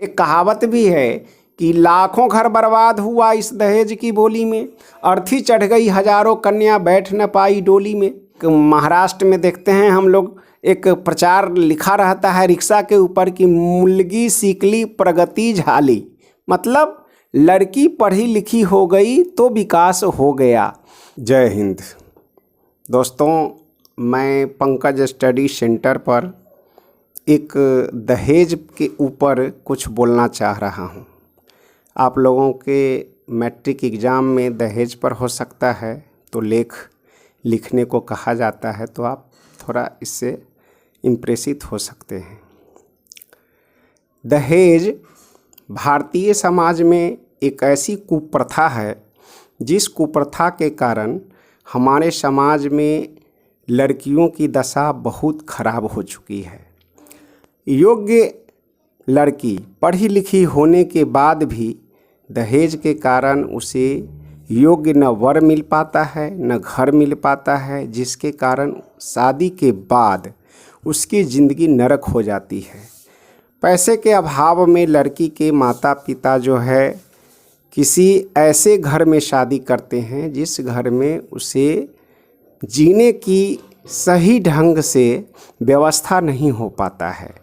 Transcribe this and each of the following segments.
एक कहावत भी है कि लाखों घर बर्बाद हुआ इस दहेज की बोली में, अर्थी चढ़ गई हजारों कन्या बैठ न पाई डोली में। महाराष्ट्र में देखते हैं हम लोग, एक प्रचार लिखा रहता है रिक्शा के ऊपर कि मुलगी सीकली प्रगति झाली, मतलब लड़की पढ़ी लिखी हो गई तो विकास हो गया। जय हिंद। दोस्तों, मैं पंकज स्टडी सेंटर पर एक दहेज के ऊपर कुछ बोलना चाह रहा हूँ। आप लोगों के मैट्रिक एग्ज़ाम में दहेज पर हो सकता है तो लेख लिखने को कहा जाता है, तो आप थोड़ा इससे इम्प्रेसित हो सकते हैं। दहेज भारतीय समाज में एक ऐसी कुप्रथा है जिस कुप्रथा के कारण हमारे समाज में लड़कियों की दशा बहुत खराब हो चुकी है। योग्य लड़की पढ़ी लिखी होने के बाद भी दहेज के कारण उसे योग्य न वर मिल पाता है न घर मिल पाता है, जिसके कारण शादी के बाद उसकी ज़िंदगी नरक हो जाती है। पैसे के अभाव में लड़की के माता पिता जो है किसी ऐसे घर में शादी करते हैं जिस घर में उसे जीने की सही ढंग से व्यवस्था नहीं हो पाता है।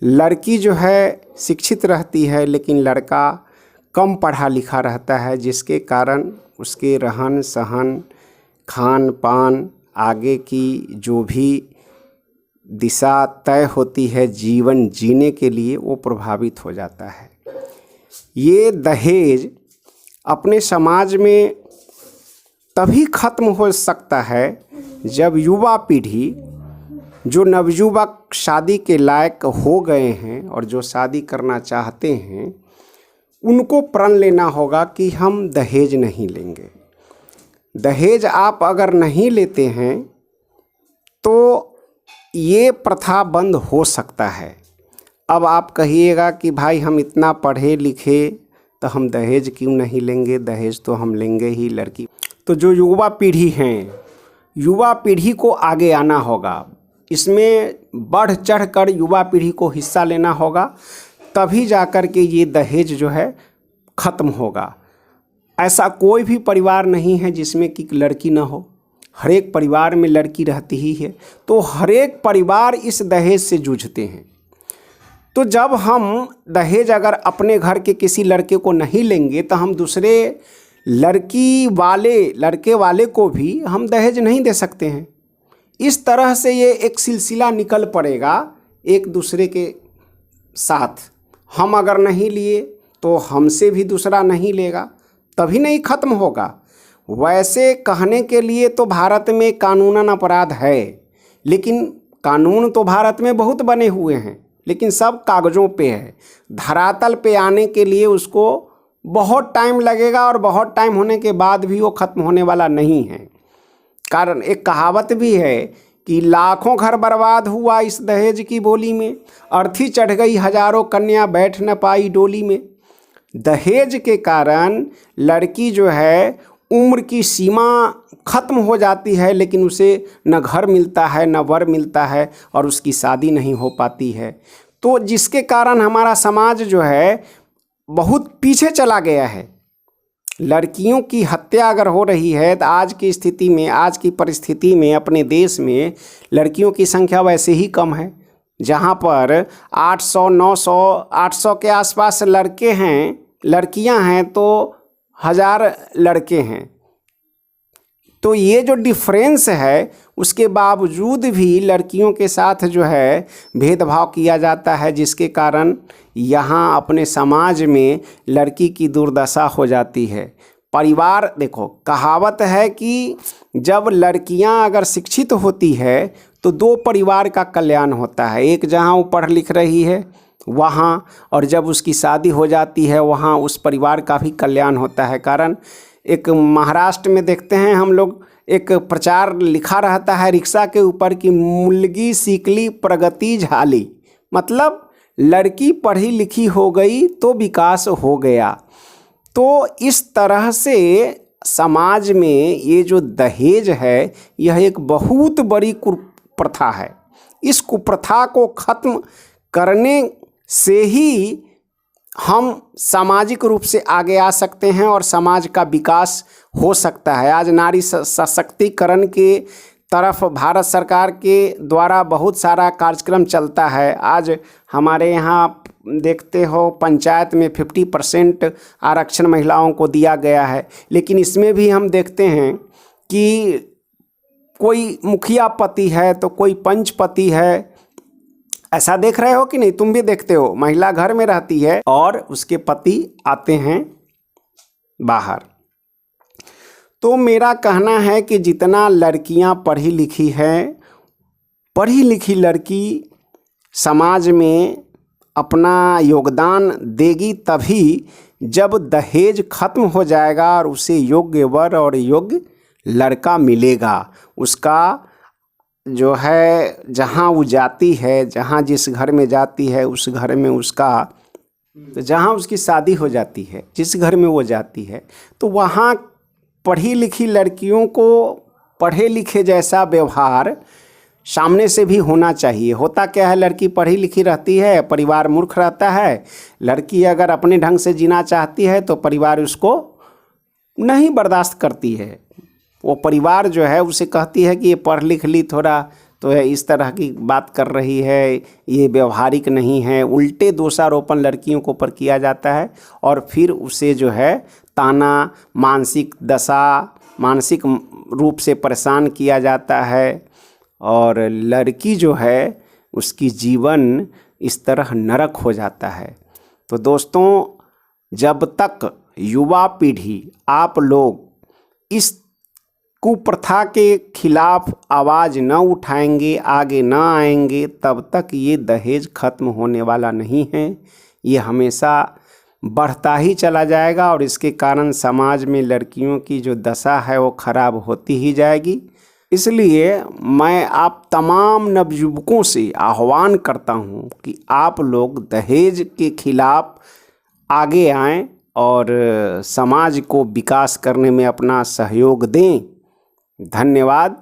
लड़की जो है शिक्षित रहती है लेकिन लड़का कम पढ़ा लिखा रहता है, जिसके कारण उसके रहन सहन खान पान आगे की जो भी दिशा तय होती है जीवन जीने के लिए, वो प्रभावित हो जाता है। ये दहेज अपने समाज में तभी खत्म हो सकता है जब युवा पीढ़ी, जो नवयुवक शादी के लायक हो गए हैं और जो शादी करना चाहते हैं, उनको प्रण लेना होगा कि हम दहेज नहीं लेंगे। दहेज आप अगर नहीं लेते हैं तो ये प्रथा बंद हो सकता है। अब आप कहिएगा कि भाई हम इतना पढ़े लिखे तो हम दहेज क्यों नहीं लेंगे, दहेज तो हम लेंगे ही लड़की। तो जो युवा पीढ़ी हैं, युवा पीढ़ी को आगे आना होगा, इसमें बढ़ चढ़ कर युवा पीढ़ी को हिस्सा लेना होगा, तभी जाकर के ये दहेज जो है ख़त्म होगा। ऐसा कोई भी परिवार नहीं है जिसमें कि लड़की ना हो, हर एक परिवार में लड़की रहती ही है। तो हर एक परिवार इस दहेज से जूझते हैं। तो जब हम दहेज अगर अपने घर के किसी लड़के को नहीं लेंगे तो हम दूसरे लड़के वाले को भी हम दहेज नहीं दे सकते हैं। इस तरह से ये एक सिलसिला निकल पड़ेगा एक दूसरे के साथ। हम अगर नहीं लिए तो हमसे भी दूसरा नहीं लेगा, तभी नहीं ख़त्म होगा। वैसे कहने के लिए तो भारत में कानूनन अपराध है, लेकिन कानून तो भारत में बहुत बने हुए हैं, लेकिन सब कागज़ों पे है। धरातल पे आने के लिए उसको बहुत टाइम लगेगा और बहुत टाइम होने के बाद भी वो ख़त्म होने वाला नहीं है। कारण एक कहावत भी है कि लाखों घर बर्बाद हुआ इस दहेज की बोली में, अर्थी चढ़ गई हजारों कन्या बैठ न पाई डोली में। दहेज के कारण लड़की जो है उम्र की सीमा ख़त्म हो जाती है, लेकिन उसे न घर मिलता है न वर मिलता है और उसकी शादी नहीं हो पाती है। तो जिसके कारण हमारा समाज जो है बहुत पीछे चला गया है। लड़कियों की हत्या अगर हो रही है तो आज की स्थिति में, आज की परिस्थिति में अपने देश में लड़कियों की संख्या वैसे ही कम है। जहाँ पर 800, 900, 800 के आसपास लड़के हैं, लड़कियां हैं तो 1000 लड़के हैं। तो ये जो डिफरेंस है, उसके बावजूद भी लड़कियों के साथ जो है भेदभाव किया जाता है, जिसके कारण यहाँ अपने समाज में लड़की की दुर्दशा हो जाती है। परिवार, देखो कहावत है कि जब लड़कियाँ अगर शिक्षित होती है तो 2 परिवार का कल्याण होता है। एक जहाँ वो पढ़ लिख रही है वहाँ, और जब उसकी शादी हो जाती है वहाँ उस परिवार का भी कल्याण होता है। कारण एक महाराष्ट्र में देखते हैं हम लोग, एक प्रचार लिखा रहता है रिक्शा के ऊपर कि मुलगी सीकली प्रगति झाली, मतलब लड़की पढ़ी लिखी हो गई तो विकास हो गया। तो इस तरह से समाज में ये जो दहेज है, यह एक बहुत बड़ी कुप्रथा है। इस कुप्रथा को ख़त्म करने से ही हम सामाजिक रूप से आगे आ सकते हैं और समाज का विकास हो सकता है। आज नारी सशक्तिकरण के तरफ भारत सरकार के द्वारा बहुत सारा कार्यक्रम चलता है। आज हमारे यहाँ देखते हो पंचायत में 50% आरक्षण महिलाओं को दिया गया है, लेकिन इसमें भी हम देखते हैं कि कोई मुखिया पति है तो कोई पंच पति है। ऐसा देख रहे हो कि नहीं? तुम भी देखते हो, महिला घर में रहती है और उसके पति आते हैं बाहर। तो मेरा कहना है कि जितना लड़कियां पढ़ी लिखी हैं, पढ़ी लिखी लड़की समाज में अपना योगदान देगी तभी जब दहेज खत्म हो जाएगा और उसे योग्य वर और योग्य लड़का मिलेगा। उसका जो है जहाँ वो जाती है, जहाँ जिस घर में जाती है उस घर में उसका, तो जहाँ उसकी शादी हो जाती है, जिस घर में वो जाती है, तो वहाँ पढ़ी लिखी लड़कियों को पढ़े लिखे जैसा व्यवहार सामने से भी होना चाहिए। होता क्या है, लड़की पढ़ी लिखी रहती है, परिवार मूर्ख रहता है। लड़की अगर अपने ढंग से जीना चाहती है तो परिवार उसको नहीं बर्दाश्त करती है। वो परिवार जो है उसे कहती है कि ये पढ़ लिख ली थोड़ा, तो है इस तरह की बात कर रही है, ये व्यवहारिक नहीं है। उल्टे दोषारोपण लड़कियों के ऊपर किया जाता है और फिर उसे जो है ताना, मानसिक दशा, मानसिक रूप से परेशान किया जाता है और लड़की जो है उसकी जीवन इस तरह नरक हो जाता है। तो दोस्तों, जब तक युवा पीढ़ी आप लोग इस कुप्रथा के खिलाफ आवाज़ न उठाएंगे, आगे न आएंगे, तब तक ये दहेज खत्म होने वाला नहीं है। ये हमेशा बढ़ता ही चला जाएगा और इसके कारण समाज में लड़कियों की जो दशा है वो खराब होती ही जाएगी। इसलिए मैं आप तमाम नवयुवकों से आह्वान करता हूँ कि आप लोग दहेज के खिलाफ आगे आएं और समाज को विकास करने में अपना सहयोग दें। धन्यवाद।